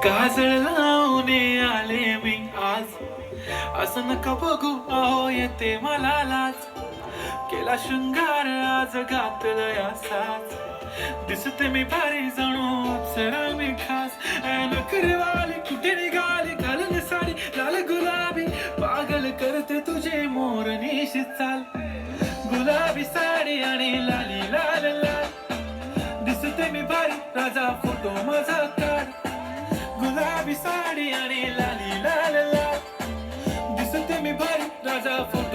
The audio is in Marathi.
काजळ लावून आले मी आज, असं नका बघू अहो येते मला लाज. केला शृंगार आज घातलं असाच, दिसते मी भारी जणू अप्सरा मी खास. नखरेवाली कुठे निघाली घालून साडी लाल गुलाबी, पागल करते तुझे मोरनीशी चाल. गुलाबी साडी आणि लाली लाल लाल, दिसते मी भारी राजा फोटो माझा काढ. गुलाबी साडी आणि लाली लाल लाल, दिसते मी भारी राजा फोटो